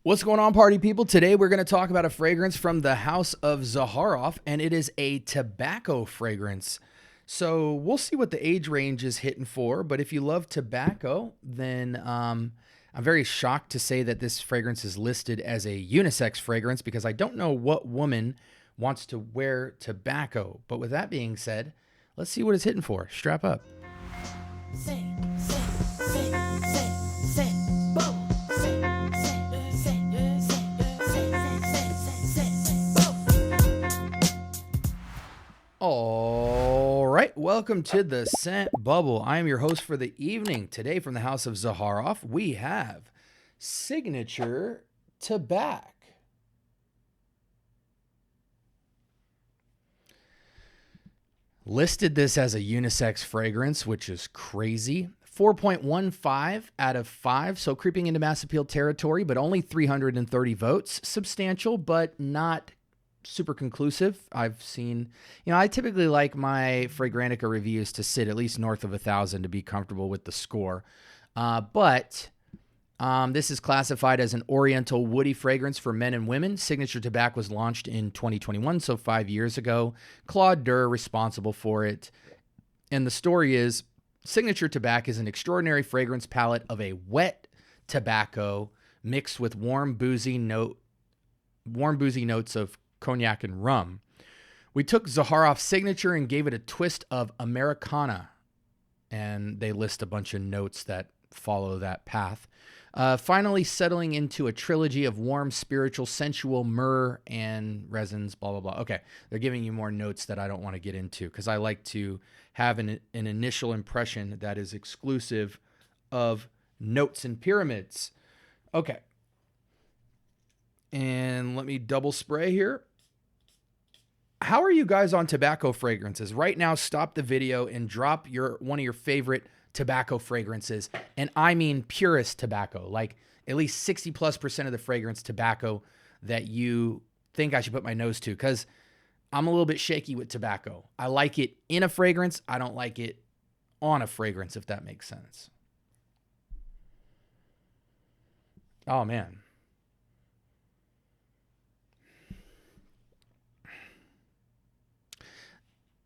What's going on, party people? Today we're going to talk about a fragrance from the house of Zaharoff, and it is a tobacco fragrance. So we'll see what the age range is hitting for, but if you love tobacco, then I'm very shocked to say that this fragrance is listed as a unisex fragrance because I don't know what woman wants to wear tobacco. But with that being said, let's see what it's hitting for. Strap up. All right, welcome to the Scent Bubble. I am your host for the evening. Today from the house of Zaharoff, we have Signature Tabac. Listed this as a unisex fragrance, which is crazy. 4.15 out of 5, so creeping into mass appeal territory, but only 330 votes. Substantial, but not super conclusive. I've seen, I typically like my Fragrantica reviews to sit at least north of 1,000 to be comfortable with the score. But this is classified as an oriental woody fragrance for men and women. Signature Tabac was launched in 2021, so 5 years ago. Claude Durr responsible for it. And the story is, Signature Tabac is an extraordinary fragrance palette of a wet tobacco mixed with warm boozy notes of cognac and rum. We took Zaharoff Signature and gave it a twist of Americana, and they list a bunch of notes that follow that path. Finally settling into a trilogy of warm, spiritual, sensual myrrh and resins, blah, blah, blah. Okay, they're giving you more notes that I don't want to get into because I like to have an initial impression that is exclusive of notes and pyramids. Okay. And let me double spray here. How are you guys on tobacco fragrances? Right now, stop the video and drop one of your favorite tobacco fragrances. And I mean purist tobacco, like at least 60+% of the fragrance tobacco that you think I should put my nose to, because I'm a little bit shaky with tobacco. I like it in a fragrance. I don't like it on a fragrance, if that makes sense. Oh, man.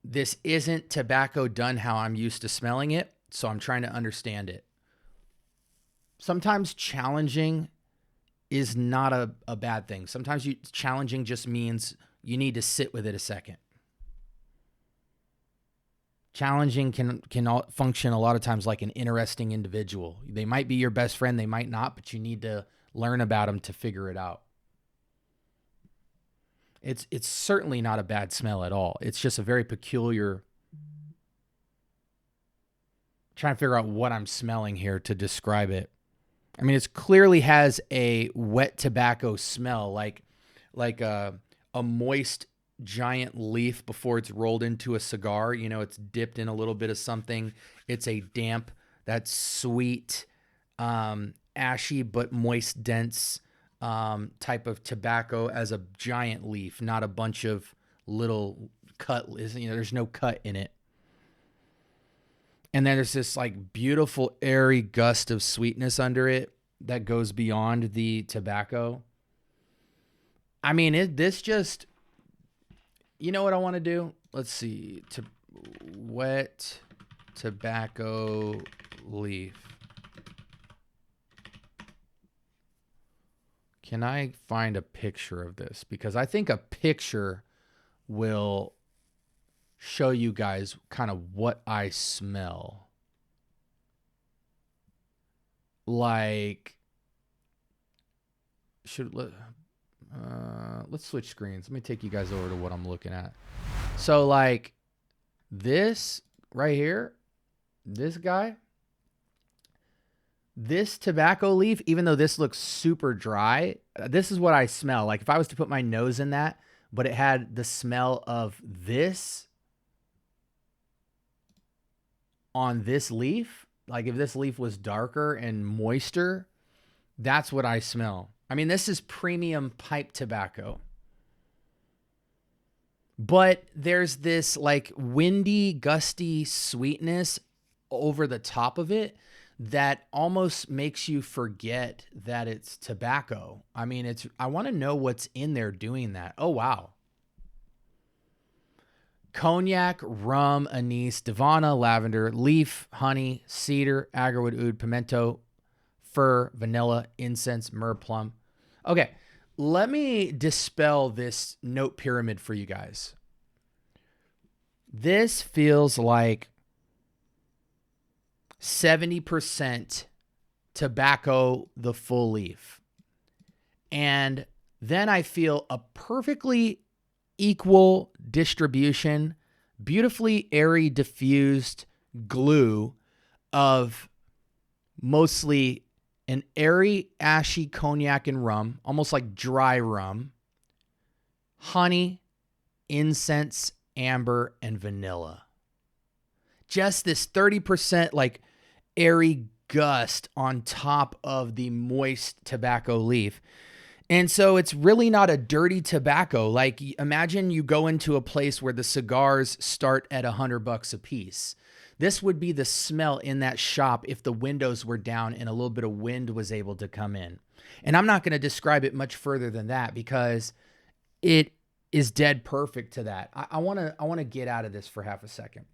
This isn't tobacco done how I'm used to smelling it, so I'm trying to understand it. Sometimes challenging is not a bad thing. Sometimes challenging just means you need to sit with it a second. Challenging can function a lot of times like an interesting individual. They might be your best friend, they might not, but you need to learn about them to figure it out. It's certainly not a bad smell at all. It's just a very peculiar. Trying to figure out what I'm smelling here to describe it. I mean, it clearly has a wet tobacco smell, like a moist giant leaf before it's rolled into a cigar. It's dipped in a little bit of something. It's a damp, that sweet, ashy but moist, dense type of tobacco as a giant leaf, not a bunch of little cut. There's no cut in it. And then there's this like beautiful airy gust of sweetness under it that goes beyond the tobacco. I mean, this just, you know what I want to do? Let's see. Wet tobacco leaf. Can I find a picture of this? Because I think a picture will show you guys kind of what I smell. Like, let's switch screens. Let me take you guys over to what I'm looking at. So like this right here, this guy, this tobacco leaf, even though this looks super dry, this is what I smell. Like if I was to put my nose in that, but it had the smell of this on this leaf, like if this leaf was darker and moister, that's what I smell. I mean, this is premium pipe tobacco. But there's this like windy, gusty sweetness over the top of it that almost makes you forget that it's tobacco. I mean, I want to know what's in there doing that. Oh, wow. Cognac, rum, anise, divana, lavender, leaf, honey, cedar, agarwood, oud, pimento, fir, vanilla, incense, myrrh, plum. Okay, let me dispel this note pyramid for you guys. This feels like 70% tobacco, the full leaf. And then I feel a perfectly equal distribution, beautifully airy, diffused glue of mostly an airy, ashy cognac and rum, almost like dry rum, honey, incense, amber, and vanilla. Just this 30% like airy gust on top of the moist tobacco leaf. And so it's really not a dirty tobacco. Like, imagine you go into a place where the cigars start at $100 a piece. This would be the smell in that shop if the windows were down and a little bit of wind was able to come in. And I'm not going to describe it much further than that because it is dead perfect to that. I want to get out of this for half a second.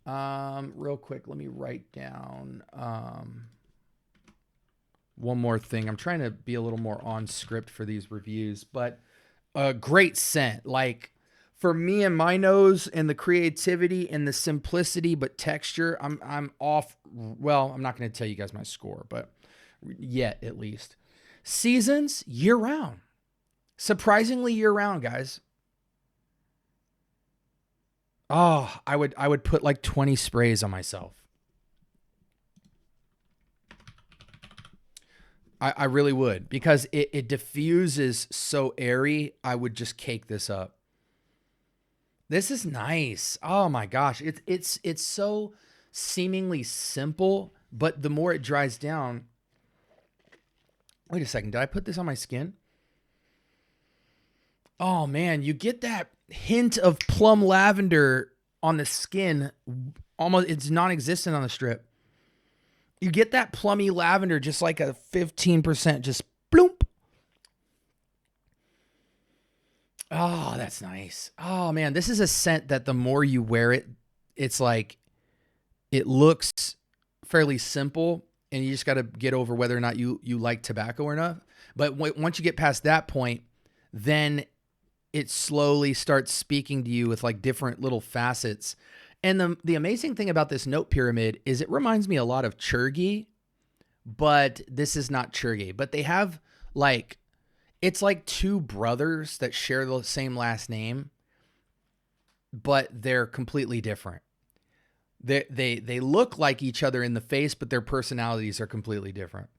Real quick, let me write down one more thing. I'm trying to be a little more on script for these reviews, but a great scent. Like, for me and my nose and the creativity and the simplicity, but texture, I'm off. Well, I'm not going to tell you guys my score, but yet at least. Seasons, year round. Surprisingly year round, guys. Oh, I would put like 20 sprays on myself. I really would, because it diffuses so airy. I would just cake this up. This is nice. Oh my gosh. It's so seemingly simple, but the more it dries down. Wait a second. Did I put this on my skin? Oh man, you get that hint of plum lavender on the skin. Almost, it's non-existent on the strip. You get that plummy lavender, just like a 15%, just bloop. Oh, that's nice. Oh man, this is a scent that the more you wear it, it's like, it looks fairly simple, and you just got to get over whether or not you like tobacco or not. But once you get past that point, then it slowly starts speaking to you with like different little facets. And the amazing thing about this note pyramid is it reminds me a lot of Churgi, but this is not Churgi. But they have like, it's like two brothers that share the same last name, but they're completely different. They look like each other in the face, but their personalities are completely different.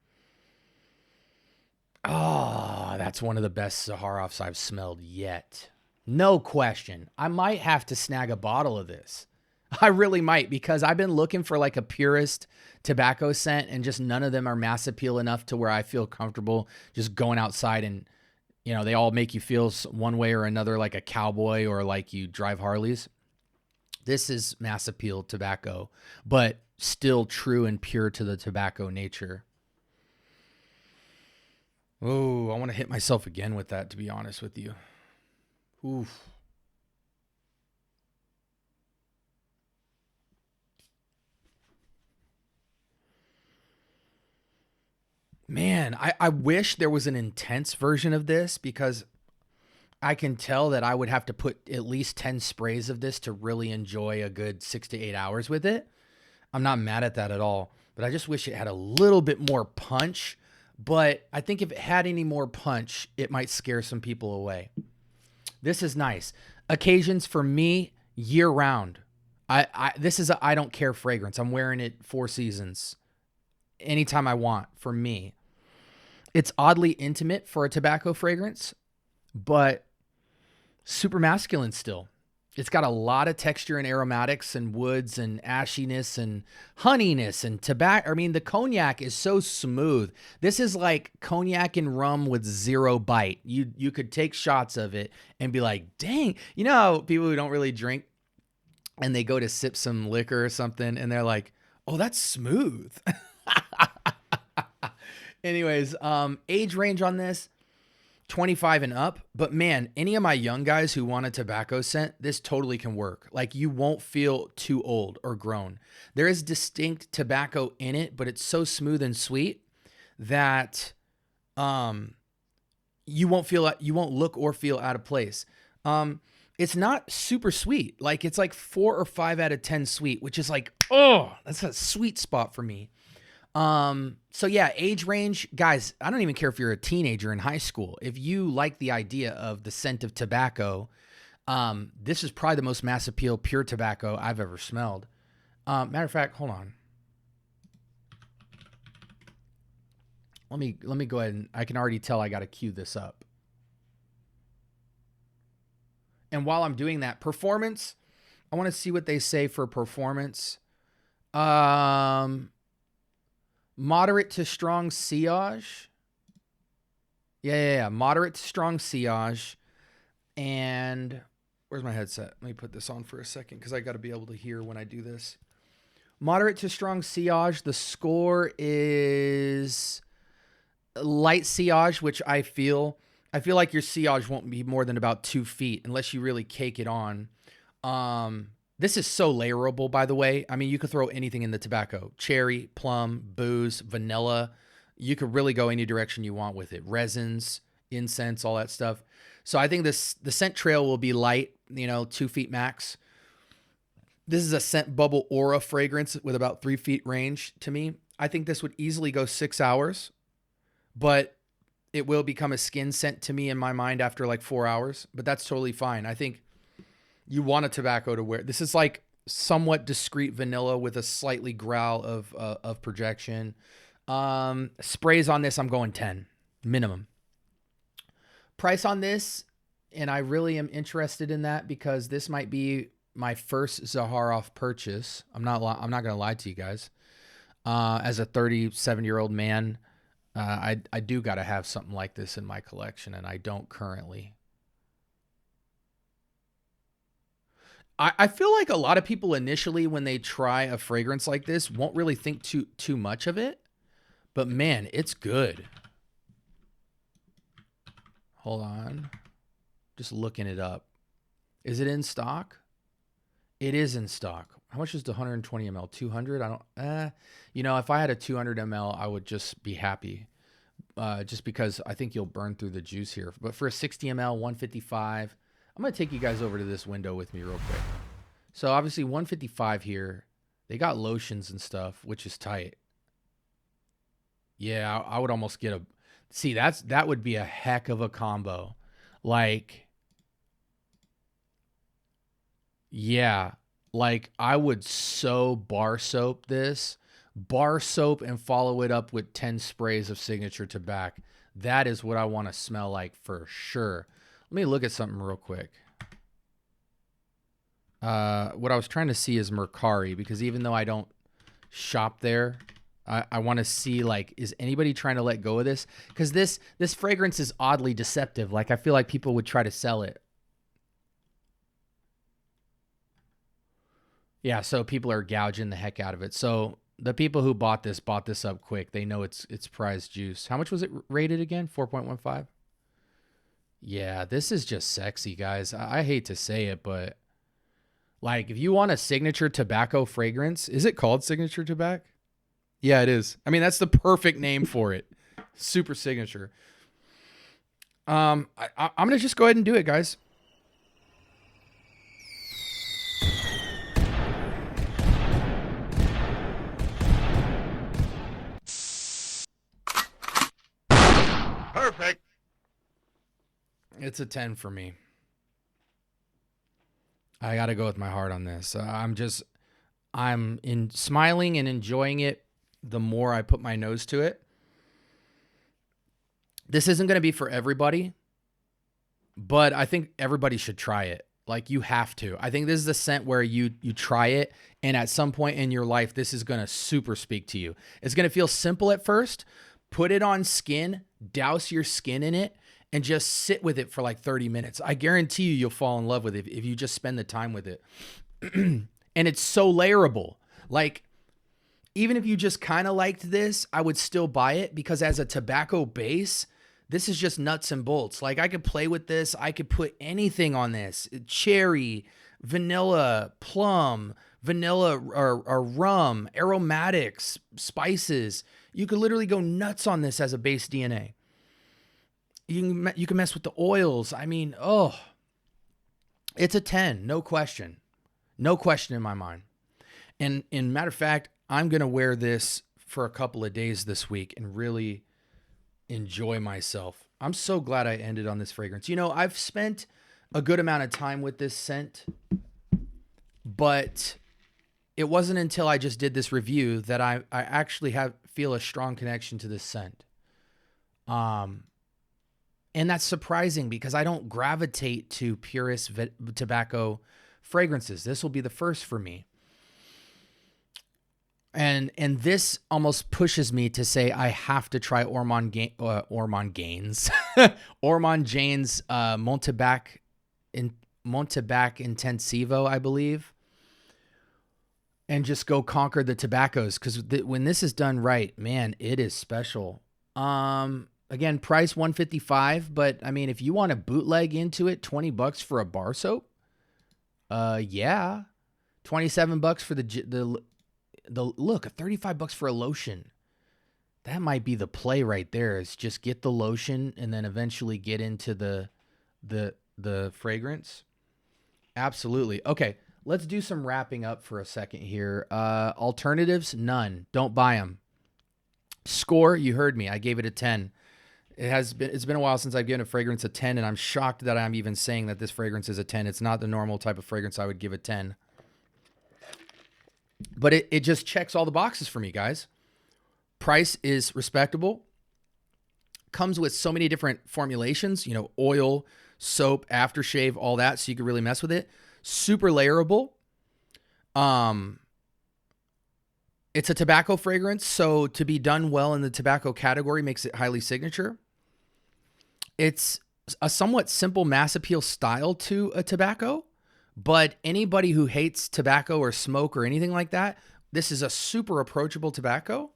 Oh, that's one of the best Zaharoffs I've smelled yet. No question. I might have to snag a bottle of this. I really might, because I've been looking for like a purist tobacco scent, and just none of them are mass appeal enough to where I feel comfortable just going outside and, you know, they all make you feel one way or another like a cowboy or like you drive Harleys. This is mass appeal tobacco, but still true and pure to the tobacco nature. Oh, I want to hit myself again with that, to be honest with you. Oof. Man, I wish there was an intense version of this, because I can tell that I would have to put at least 10 sprays of this to really enjoy a good 6 to 8 hours with it. I'm not mad at that at all, but I just wish it had a little bit more punch. But I think if it had any more punch, it might scare some people away. This is nice. Occasions for me, year round. This is a I don't care fragrance. I'm wearing it 4 seasons. Anytime I want, for me. It's oddly intimate for a tobacco fragrance, but super masculine still. It's got a lot of texture and aromatics and woods and ashiness and honeyness and tobacco. I mean, the cognac is so smooth. This is like cognac and rum with zero bite. You could take shots of it and be like, dang. You know how people who don't really drink and they go to sip some liquor or something and they're like, Oh, that's smooth. Anyways, age range on this, 25 and up. But man, any of my young guys who want a tobacco scent, this totally can work. Like you won't feel too old or grown. There is distinct tobacco in it, but it's so smooth and sweet that you won't look or feel out of place. It's not super sweet. Like it's like 4 or 5 out of 10 sweet, which is like, oh, that's a sweet spot for me. So yeah, age range, guys, I don't even care if you're a teenager in high school. If you like the idea of the scent of tobacco, this is probably the most mass appeal pure tobacco I've ever smelled. Matter of fact, hold on. Let me go ahead and I can already tell I got to cue this up. And while I'm doing that, performance, I want to see what they say for performance. Moderate to strong sillage. Yeah. Moderate to strong sillage. And where's my headset? Let me put this on for a second because I got to be able to hear when I do this. Moderate to strong sillage. The score is light sillage, which I feel like your sillage won't be more than about 2 feet unless you really cake it on. This is so layerable, by the way. I mean, you could throw anything in the tobacco. Cherry, plum, booze, vanilla. You could really go any direction you want with it. Resins, incense, all that stuff. So I think the scent trail will be light, 2 feet max. This is a scent bubble aura fragrance with about 3 feet range to me. I think this would easily go 6 hours, but it will become a skin scent to me in my mind after like 4 hours, but that's totally fine. I think you want a tobacco to wear. This is like somewhat discreet vanilla with a slightly growl of projection. Sprays on this, I'm going 10 minimum. Price on this, and I really am interested in that because this might be my first Zaharoff purchase. I'm not going to lie to you guys. As a 37-year-old man, I do got to have something like this in my collection, and I don't currently. I feel like a lot of people initially, when they try a fragrance like this, won't really think too much of it. But man, it's good. Hold on. Just looking it up. Is it in stock? It is in stock. How much is the 120 ml? 200? If I had a 200 ml, I would just be happy. Just because I think you'll burn through the juice here. But for a 60 ml, 155, I'm going to take you guys over to this window with me real quick. So obviously 155 here. They got lotions and stuff, which is tight. Yeah, I would almost get a... See, that would be a heck of a combo. Like... Yeah, like I would so bar soap this. Bar soap and follow it up with 10 sprays of Signature Tabac. That is what I want to smell like for sure. Let me look at something real quick. What I was trying to see is Mercari, because even though I don't shop there, I want to see, like, is anybody trying to let go of this? Because this fragrance is oddly deceptive. Like, I feel like people would try to sell it. Yeah, so people are gouging the heck out of it. So the people who bought this up quick. They know it's prize juice. How much was it rated again? 4.15? Yeah, this is just sexy, guys. I hate to say it, but like if you want a signature tobacco fragrance, is it called Signature Tabac? Yeah, it is. I mean, that's the perfect name for it. Super signature. I'm going to just go ahead and do it, guys. Perfect. It's a 10 for me. I got to go with my heart on this. I'm smiling and enjoying it the more I put my nose to it. This isn't going to be for everybody, but I think everybody should try it. Like, you have to. I think this is the scent where you try it, and at some point in your life, this is going to super speak to you. It's going to feel simple at first. Put it on skin, douse your skin in it, and just sit with it for like 30 minutes. I guarantee you'll fall in love with it if you just spend the time with it. And it's so layerable. Like, even if you just kind of liked this, I would still buy it because as a tobacco base, this is just nuts and bolts. Like I could play with this. I could put anything on this. Cherry, vanilla, plum, vanilla or rum, aromatics, spices. You could literally go nuts on this as a base DNA. You can mess with the oils. I mean, oh, it's a 10, no question. No question in my mind. And in matter of fact, I'm going to wear this for a couple of days this week and really enjoy myself. I'm so glad I ended on this fragrance. You know, I've spent a good amount of time with this scent, but it wasn't until I just did this review that I actually feel a strong connection to this scent. And that's surprising because I don't gravitate to purist tobacco fragrances. This will be the first for me. And this almost pushes me to say I have to try Ormond Jane's Montabac Intensivo, I believe, and just go conquer the tobaccos because when this is done right, man, it is special. Again, price $155, but I mean, if you want to bootleg into it, $20 for a bar soap. Yeah, $27 for the look, $35 for a lotion. That might be the play right there. Is just get the lotion and then eventually get into the fragrance. Absolutely. Okay, let's do some wrapping up for a second here. Alternatives, none. Don't buy them. Score, you heard me. I gave it a 10. It's been a while since I've given a fragrance a 10, and I'm shocked that I'm even saying that this fragrance is a 10. It's not the normal type of fragrance I would give a 10. But it just checks all the boxes for me, guys. Price is respectable. Comes with so many different formulations, you know, oil, soap, aftershave, all that, so you can really mess with it. Super layerable. It's a tobacco fragrance, so to be done well in the tobacco category makes it highly signature. It's a somewhat simple mass appeal style to a tobacco, but anybody who hates tobacco or smoke or anything like that, this is a super approachable tobacco.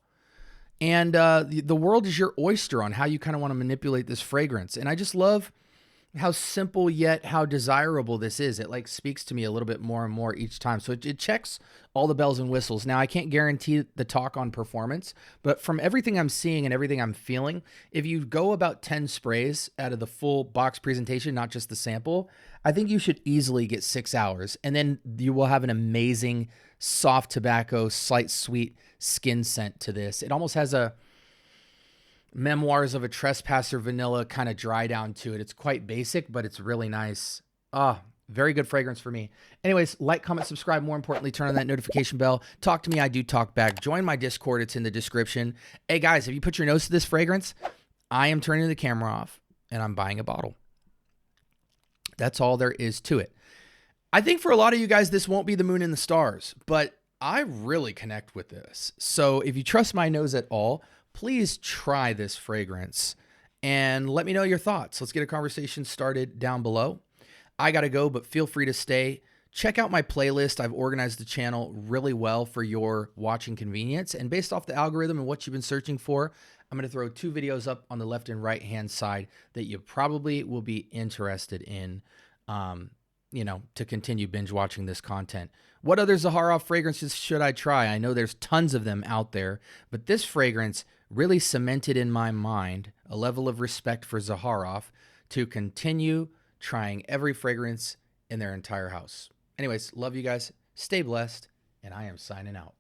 And the world is your oyster on how you kind of want to manipulate this fragrance. And I just love how simple yet how desirable this is. It like speaks to me a little bit more and more each time. So it checks all the bells and whistles. Now I can't guarantee the talk on performance, but from everything I'm seeing and everything I'm feeling, if you go about 10 sprays out of the full box presentation, not just the sample, I think you should easily get 6 hours. And then you will have an amazing soft tobacco, slight sweet skin scent to this. It almost has a Memoirs of a Trespasser vanilla kind of dry down to it. It's quite basic, but it's really nice. Very good fragrance for me. Anyways, like, comment, subscribe. More importantly, turn on that notification bell. Talk to me. I do talk back. Join my Discord. It's in the description. Hey, guys, if you put your nose to this fragrance, I am turning the camera off and I'm buying a bottle. That's all there is to it. I think for a lot of you guys, this won't be the moon and the stars, but I really connect with this. So if you trust my nose at all, please try this fragrance and let me know your thoughts. Let's get a conversation started down below. I got to go, but feel free to stay. Check out my playlist. I've organized the channel really well for your watching convenience. And based off the algorithm and what you've been searching for, I'm going to throw 2 videos up on the left and right hand side that you probably will be interested in, to continue binge watching this content. What other Zaharoff fragrances should I try? I know there's tons of them out there, but this fragrance really cemented in my mind a level of respect for Zaharoff to continue trying every fragrance in their entire house. Anyways, love you guys. Stay blessed, and I am signing out.